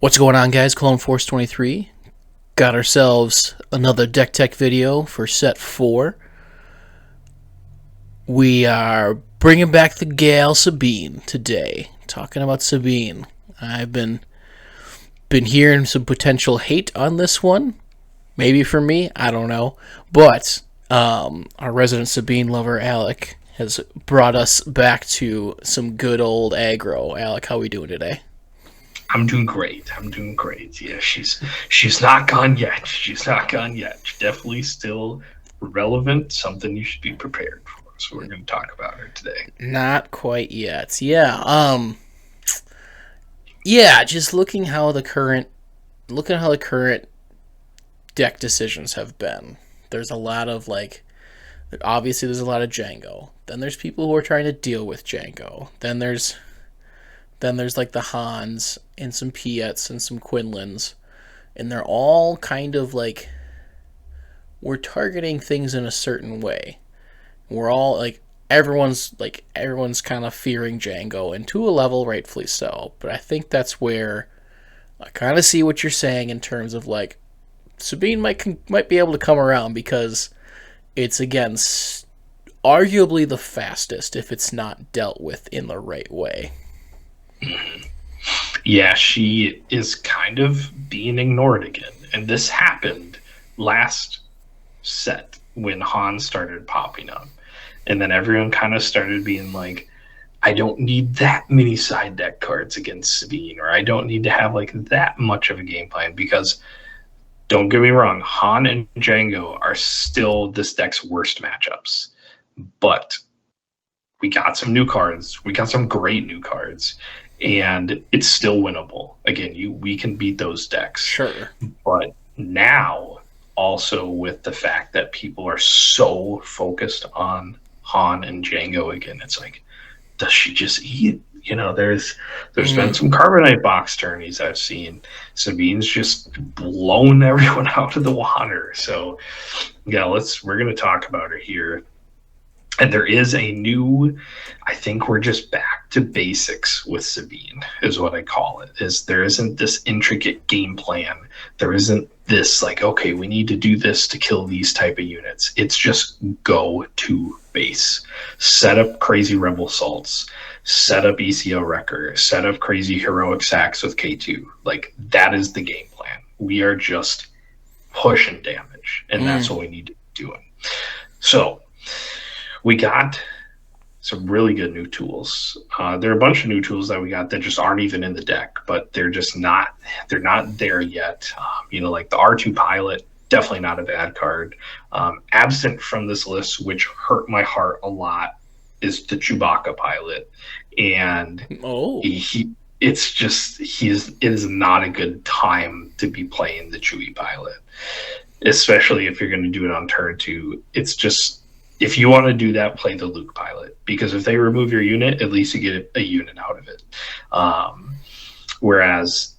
What's going on, guys? Clone Force 23. Got ourselves another deck tech video for set 4. We are bringing back the gal Sabine today. Talking about Sabine. I've been hearing some potential hate on this one. Maybe for me, I don't know. But our resident Sabine lover, Alec, has brought us back to some good old aggro. Alec, how we doing today? I'm doing great. Yeah, she's not gone yet. She's not gone yet. She's definitely still relevant. Something you should be prepared for. So we're going to talk about her today. Not quite yet. Yeah, just looking at how the current deck decisions have been. There's a lot of obviously there's a lot of Django. Then there's people who are trying to deal with Django. Then there's like the Hans and some Piets and some Quinlans, and they're all kind of like we're targeting things in a certain way. We're all everyone's kind of fearing Django, and to a level rightfully so. But I think that's where I kind of see what you're saying in terms of Sabine might be able to come around because it's again arguably the fastest if it's not dealt with in the right way. Yeah, she is kind of being ignored again. And this happened last set when Han started popping up. And then everyone kind of started being like, I don't need that many side deck cards against Sabine, or I don't need to have that much of a game plan because don't get me wrong, Han and Django are still this deck's worst matchups. But we got some new cards. We got some great new cards. And it's still winnable. Again, we can beat those decks. Sure. But now, also with the fact that people are so focused on Han and Django again, it's like, does she just eat? You know, there's been some Carbonite box tourneys I've seen. Sabine's just blown everyone out of the water. So, yeah, we're going to talk about her here. And there is a new, I think we're just back to basics with Sabine, is what I call it. There isn't this intricate game plan. There isn't this okay, we need to do this to kill these type of units. It's just go to base. Set up crazy Rebel Salts. Set up ECL Wrecker. Set up crazy Heroic Sacks with K2. That is the game plan. We are just pushing damage, and that's what we need to be doing. So we got some really good new tools. There are a bunch of new tools that we got that just aren't even in the deck, but they're not there yet. Like the R2 Pilot, definitely not a bad card. Absent from this list, which hurt my heart a lot, is the Chewbacca Pilot. And it is not a good time to be playing the Chewie Pilot, especially if you're going to do it on turn 2. It's just, if you want to do that, play the Luke Pilot, because if they remove your unit, at least you get a unit out of it. Whereas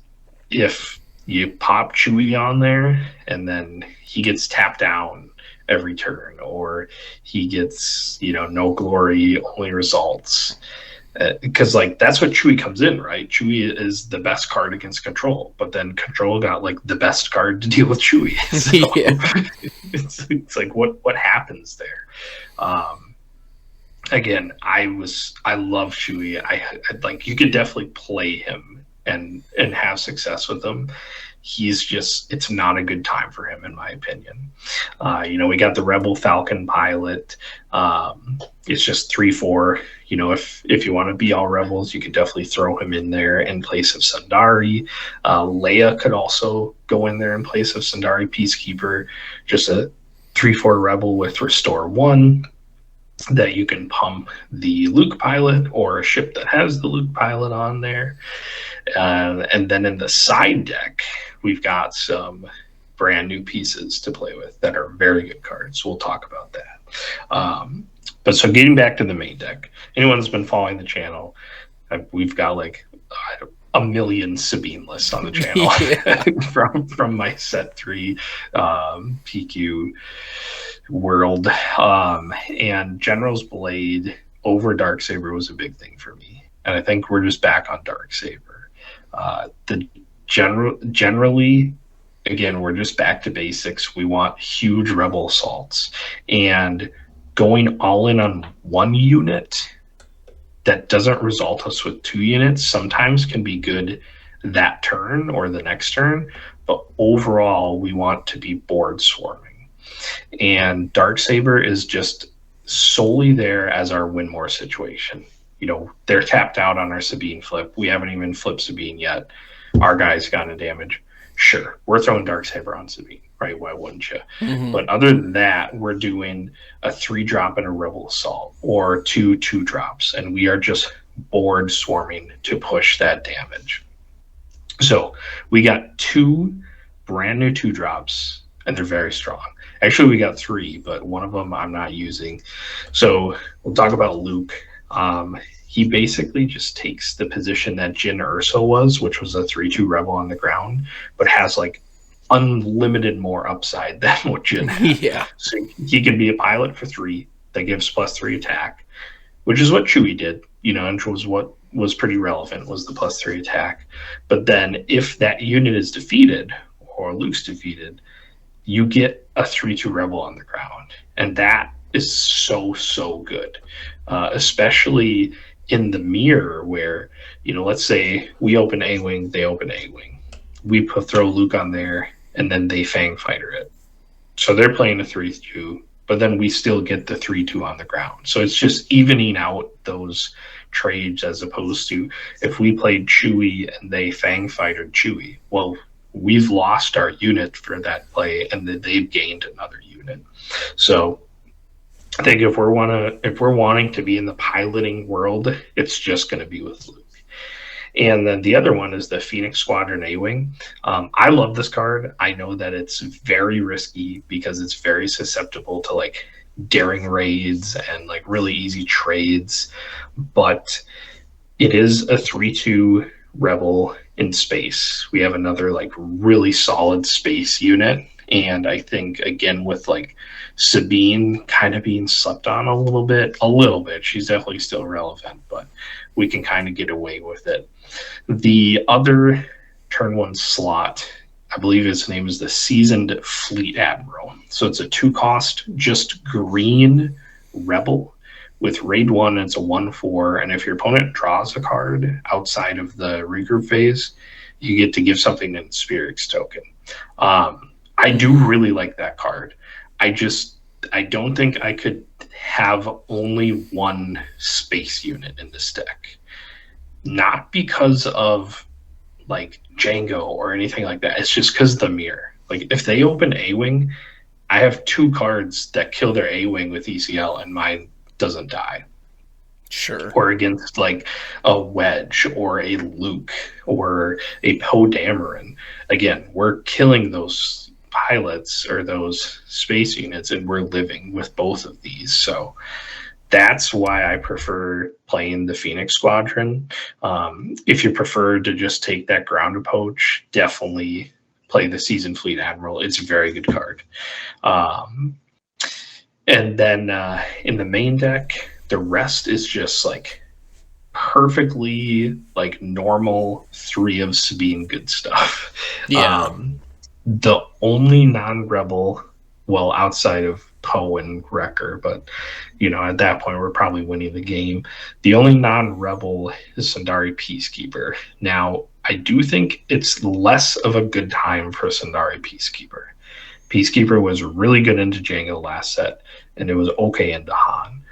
if you pop Chewie on there and then he gets tapped down every turn, or he gets, no glory, only results, because that's what Chewie comes in, right? Chewie is the best card against Control, but then Control got the best card to deal with Chewie. So it's what happens there? Again, I love Chewie. I you could definitely play him and have success with him. He's just, it's not a good time for him, in my opinion. We got the Rebel Falcon Pilot. It's just 3/4. If you want to be all Rebels, you could definitely throw him in there in place of Sundari. Leia could also go in there in place of Sundari Peacekeeper. Just a 3/4 Rebel with Restore 1 that you can pump the Luke Pilot or a ship that has the Luke Pilot on there. And then in the side deck, we've got some brand new pieces to play with that are very good cards. We'll talk about that. But so getting back to the main deck, anyone who's been following the channel, we've got a million Sabine lists on the channel from my set 3 PQ world. And General's Blade over Darksaber was a big thing for me. And I think we're just back on Darksaber. The Generally, again, we're just back to basics. We want huge rebel assaults, and going all in on one unit that doesn't result us with 2 units sometimes can be good that turn or the next turn, but overall we want to be board swarming. And Darksaber is just solely there as our win more situation. They're tapped out on our Sabine flip. We haven't even flipped Sabine yet. Our guy's gotten a damage. Sure, we're throwing Darksaber on Sabine, right? Why wouldn't you? Mm-hmm. But other than that, we're doing a 3-drop and a Rebel Assault, or 2-2-drops, and we are just board swarming to push that damage. So we got 2 brand new 2-drops, and they're very strong. Actually, we got 3, but one of them I'm not using. So we'll talk about Luke. He basically just takes the position that Jin Urso was, which was a 3-2 rebel on the ground, but has like unlimited more upside than what Jin had. Yeah. So he can be a pilot for 3 that gives +3 attack, which is what Chewie did, and which was what was pretty relevant, was the +3 attack. But then if that unit is defeated, or Luke's defeated, you get a 3-2 rebel on the ground. And that is so good. Especially in the mirror where, let's say we open A-Wing, they open A-Wing. We throw Luke on there, and then they Fang Fighter it. So they're playing a 3-2, but then we still get the 3-2 on the ground. So it's just evening out those trades, as opposed to if we played Chewie and they Fang Fighter Chewie. Well, we've lost our unit for that play, and then they've gained another unit. So I think if we're wanting to be in the piloting world, it's just going to be with Luke. And then the other one is the Phoenix Squadron A-Wing. I love this card. I know that it's very risky because it's very susceptible to like daring raids and like really easy trades, but it is a 3-2 rebel in space. We have another like really solid space unit. And I think, again, with like Sabine kind of being slept on a little bit, she's definitely still relevant, but we can kind of get away with it. The other turn 1 slot, I believe his name is the Seasoned Fleet Admiral. So it's a 2-cost, just green rebel. With raid 1, it's a 1/4, and if your opponent draws a card outside of the regroup phase, you get to give something in Spirix token. I do really like that card. I don't think I could have only one space unit in this deck. Not because of like Django or anything like that. It's just because of the mirror. Like if they open A-Wing, I have 2 cards that kill their A-Wing with ECL, and mine doesn't die. Sure. Or against like a Wedge or a Luke or a Poe Dameron. Again, we're killing those pilots or those space units, and we're living with both of these. So that's why I prefer playing the Phoenix Squadron. If you prefer to just take that ground approach, definitely play the Seasoned Fleet Admiral. It's a very good card. And then in the main deck, the rest is just like perfectly like normal 3 of Sabine good stuff. Yeah. The only non-rebel, well, outside of Poe and Wrecker, but at that point we're probably winning the game. The only non-rebel is Sundari Peacekeeper. Now, I do think it's less of a good time for Sundari Peacekeeper. Peacekeeper was really good into Django last set, and it was okay into Han.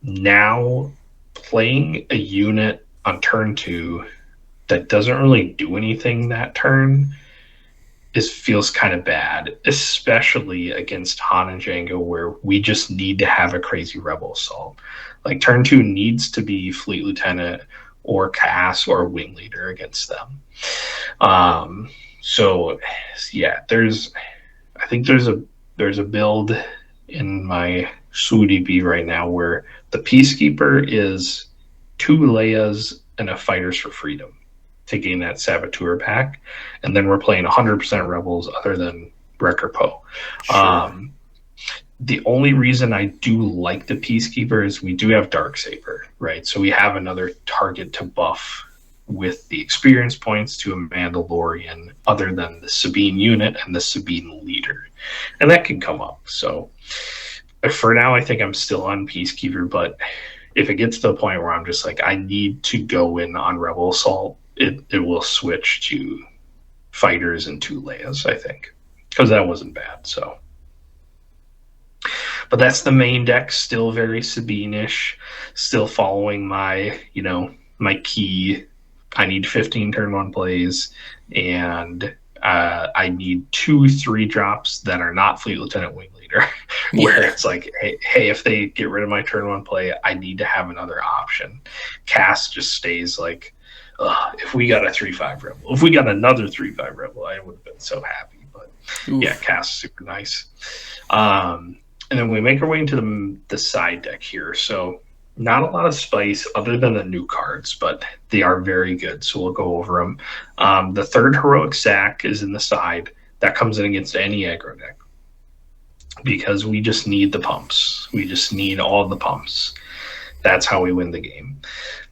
Now, playing a unit on turn 2 that doesn't really do anything that turn feels kind of bad, especially against Han and Django, where we just need to have a crazy rebel assault. Like turn 2 needs to be Fleet Lieutenant or Cass or Wing Leader against them. So yeah, I think there's a build in my SUDB right now where the Peacekeeper is 2 Leias and a Fighters for Freedom, taking that Saboteur pack, and then we're playing 100% Rebels other than Wrecker Poe. Sure. The only reason I do like the Peacekeeper is we do have Darksaber, right? So we have another target to buff with the experience points to a Mandalorian other than the Sabine unit and the Sabine leader. And that can come up. So for now, I think I'm still on Peacekeeper, but if it gets to the point where I'm just like, I need to go in on Rebel Assault, it will switch to fighters and 2 Leias, I think. Because that wasn't bad, so. But that's the main deck, still very Sabine-ish, still following my, my key. I need 15 turn 1 plays, and I need 2 3-drops that are not Fleet Lieutenant Wing Leader, where it's like, hey, if they get rid of my turn 1 play, I need to have another option. Cass just stays like, if we got a 3/5 Rebel, if we got another 3/5 Rebel, I would have been so happy. But yeah, Cass is super nice. And then we make our way into the side deck here. So not a lot of spice other than the new cards, but they are very good. So we'll go over them. The 3rd Heroic Sack is in the side. That comes in against any aggro deck because we just need the pumps. We just need all the pumps. That's how we win the game.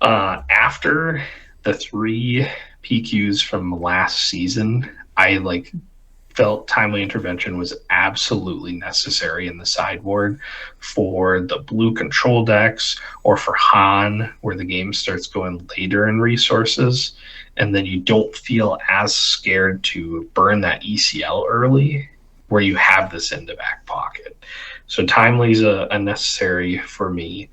After the 3 PQs from last season, I felt Timely Intervention was absolutely necessary in the sideboard for the blue control decks or for Han, where the game starts going later in resources, and then you don't feel as scared to burn that ECL early, where you have this in the back pocket. So Timely's a necessary for me.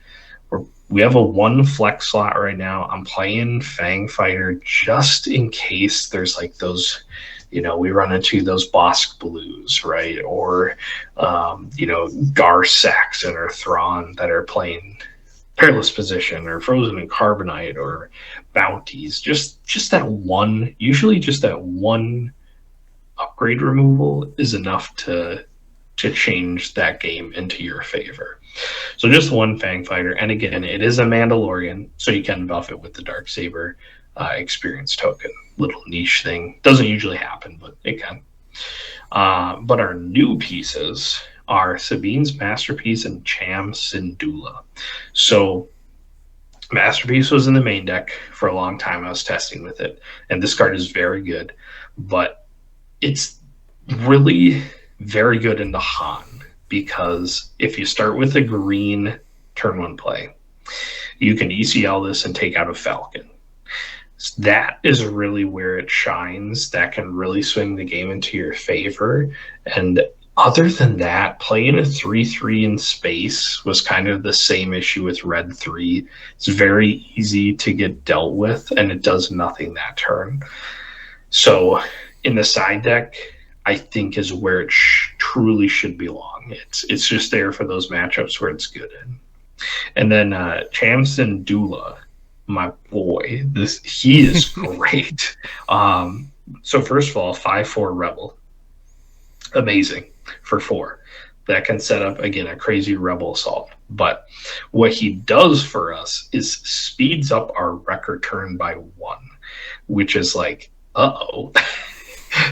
We have a 1 flex slot right now. I'm playing Fang Fighter just in case there's those, we run into those Bosk Blues, right? Or, Gar Saxon or Thrawn that are playing Perilous Position or Frozen and Carbonite or Bounties. Just that one, usually just that one upgrade removal is enough to change that game into your favor. So just 1 Fang Fighter. And again, it is a Mandalorian, so you can buff it with the Darksaber experience token. Little niche thing. Doesn't usually happen, but it can. But our new pieces are Sabine's Masterpiece and Cham Syndulla. So Masterpiece was in the main deck for a long time. I was testing with it, and this card is very good, but it's really very good in the Han, because if you start with a green turn 1 play, you can ECL this and take out a Falcon. That is really where it shines. That can really swing the game into your favor. And other than that, playing a 3/3 in space was kind of the same issue with red 3. It's very easy to get dealt with, and it does nothing that turn. So in the side deck, I think is where it truly should belong. It's just there for those matchups where it's good in. And then Cham Syndulla, my boy, he is great. So first of all, 5/4 Rebel, amazing for 4. That can set up again a crazy Rebel Assault. But what he does for us is speeds up our record turn by 1, which is like, uh-oh.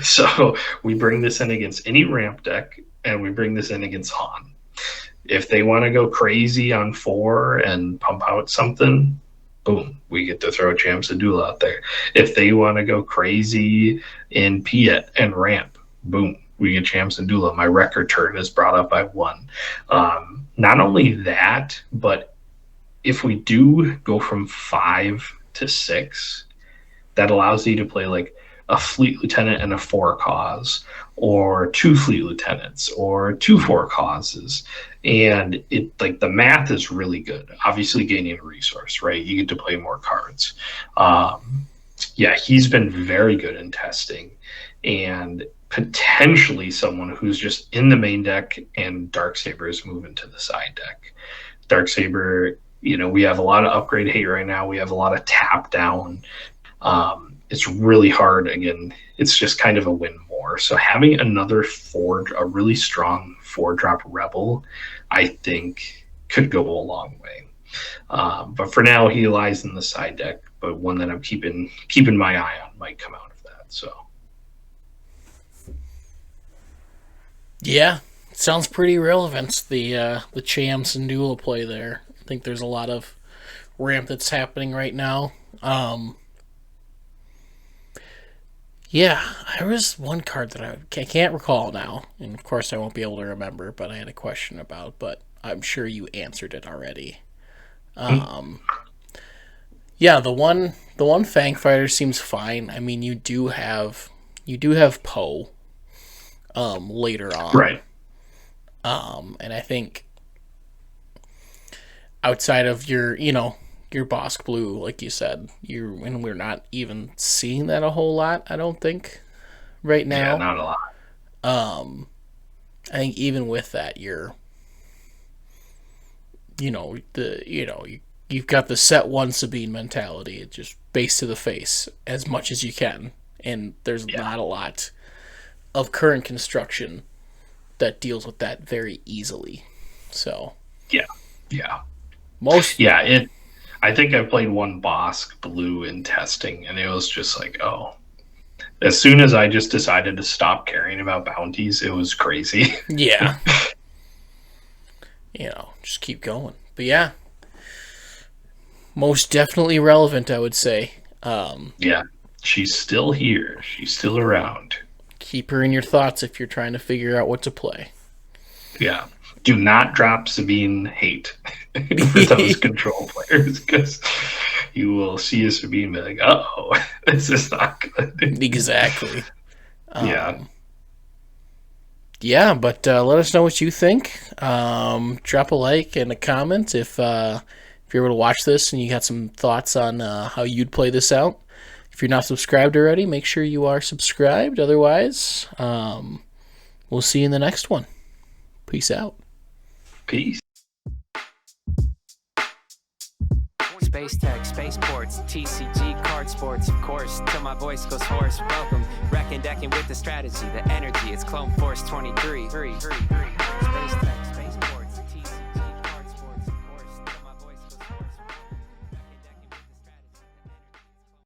So we bring this in against any ramp deck, and we bring this in against Han. If they want to go crazy on 4 and pump out something, boom, we get to throw Cham Syndulla out there. If they want to go crazy in Piet and ramp, boom, we get Cham Syndulla. My record turn is brought up by 1. Not only that, but if we do go from 5 to 6, that allows you to play a Fleet Lieutenant and a 4 cause, or 2 Fleet Lieutenants, or 2 4 causes. And it the math is really good. Obviously gaining a resource, right? You get to play more cards. Yeah, he's been very good in testing, and potentially someone who's just in the main deck, and Darksaber is moving to the side deck. Darksaber, we have a lot of upgrade hate right now. We have a lot of tap down. It's really hard. Again, it's just kind of a win more. So having another a really strong 4-drop Rebel, I think could go a long way. But for now, he lies in the side deck, but one that I'm keeping my eye on might come out of that. So yeah, sounds pretty relevant. The Cham Syndulla play there. I think there's a lot of ramp that's happening right now. Yeah, there was one card that I can't recall now, and of course I won't be able to remember. But I had a question about, but I'm sure you answered it already. Um, yeah, the one Fang Fighter seems fine. I mean, you do have Poe later on, Right. and I think outside of your Bosk Blue, like you said, and we're not even seeing that a whole lot. I don't think right Yeah, now. not a lot. Um, I think even with that, you've got the set one Sabine mentality. It's just base to the face as much as you can, and there's Yeah. not a lot of current construction that deals with that very easily. So Yeah. Yeah. most, Yeah. I think I played one Bosk Blue in testing, and it was just like, oh. As soon as I just decided to stop caring about bounties, it was crazy. yeah, just keep going. But yeah, most definitely relevant, I would say. Yeah. She's still here. She's still around. Keep her in your thoughts if you're trying to figure out what to play. Yeah. Do not drop Sabine hate for those control players, because you will see a Sabine be like, oh, this is not good. Exactly. Yeah. Yeah, but let us know what you think. Drop a like and a comment if you're able to watch this and you got some thoughts on how you'd play this out. If you're not subscribed already, make sure you are subscribed. Otherwise, we'll see you in the next one. Peace out. Peace. Space tech, spaceports, TCG, card sports, of course, till my voice goes hoarse. Welcome, wrecking, decking with the strategy, the energy, it's Clone Force 23.